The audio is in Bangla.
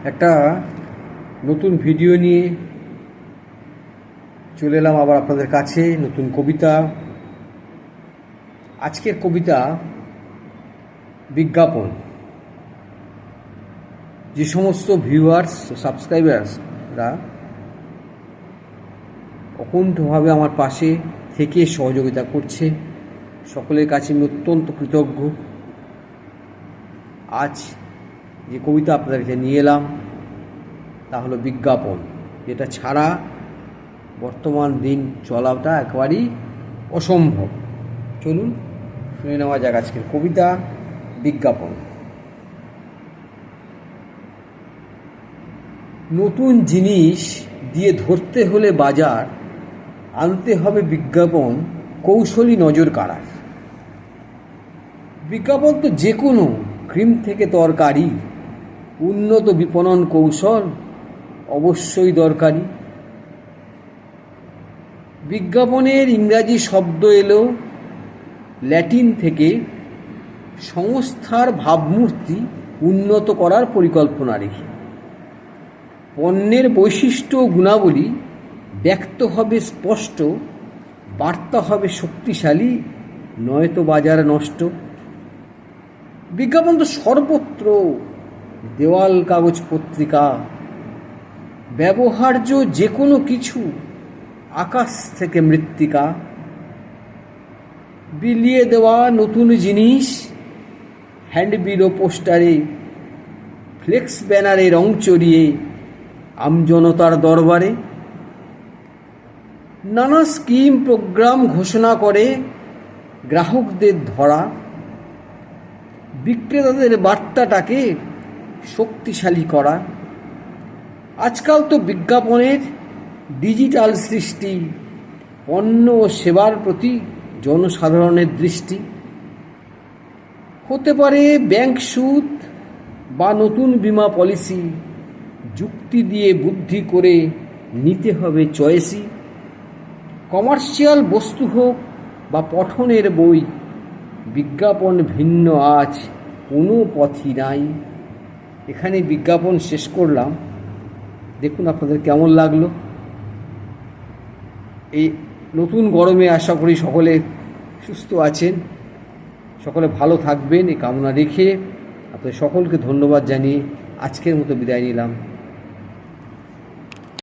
একটা নতুন ভিডিও নিয়ে চলে এলাম আবার আপনাদের কাছে। নতুন কবিতা। আজকের কবিতা বিজ্ঞাপন। যে সমস্ত ভিউয়ার্স সাবস্ক্রাইবার্সরা অকুণ্ঠভাবে আমার পাশে থেকে সহযোগিতা করছে, সকলের কাছে আমি অত্যন্ত কৃতজ্ঞ। আজ যে কবিতা আপনাদের কাছে নিয়ে এলাম তা হলো বিজ্ঞাপন, যেটা ছাড়া বর্তমান দিন চলাটা একেবারেই অসম্ভব। চলুন শুনে নেওয়া যাক আজকের কবিতা বিজ্ঞাপন। নতুন জিনিস দিয়ে ধরতে হলে বাজার, আনতে হবে বিজ্ঞাপন কৌশলী নজর কাড়ার। বিজ্ঞাপন তো যে কোনো ক্রিম থেকে তরকারি, উন্নত বিপণন কৌশল অবশ্যই দরকারি। বিজ্ঞাপনের ইংরাজি শব্দ এলো ল্যাটিন থেকে, সংস্থার ভাবমূর্তি উন্নত করার পরিকল্পনা রেখে। পণ্যের বৈশিষ্ট্য ও গুণাবলী ব্যক্ত হবে স্পষ্ট, বার্তা হবে শক্তিশালী, নয়তো বাজার নষ্ট। বিজ্ঞাপন তো সর্বত্র, দেওয়াল কাগজ পত্রিকা, ব্যবহার্য যে কোনো কিছু, আকাশ থেকে মৃত্তিকা। বিলিয়ে দেওয়া নতুন জিনিস হ্যান্ডবিল ও পোস্টারে, ফ্লেক্স ব্যানারে রং চড়িয়ে আমজনতার দরবারে। নানা স্কিম প্রোগ্রাম ঘোষণা করে গ্রাহকদের ধরা, বিক্রেতাদের বার্তাটাকে শক্তিশালী করা। আজকাল তো বিজ্ঞাপনের ডিজিটাল সৃষ্টি, পণ্য ও সেবার প্রতি জনসাধারণের দৃষ্টি। হতে পারে ব্যাংক সুদ বা নতুন বীমা পলিসি, যুক্তি দিয়ে বুদ্ধি করে নিতে হবে চয়েসই। কমার্শিয়াল বস্তু হোক বা পঠনের বই, বিজ্ঞাপন ভিন্ন আজ কোনো পথই নাই। এখানে বিজ্ঞাপন শেষ করলাম। দেখুন আপনাদের কেমন লাগলো। এই নতুন গরমে আশা করি সকলে সুস্থ আছেন, সকলে ভালো থাকবেন এই কামনা রেখে আপনাদের সকলকে ধন্যবাদ জানিয়ে আজকের মতো বিদায় নিলাম।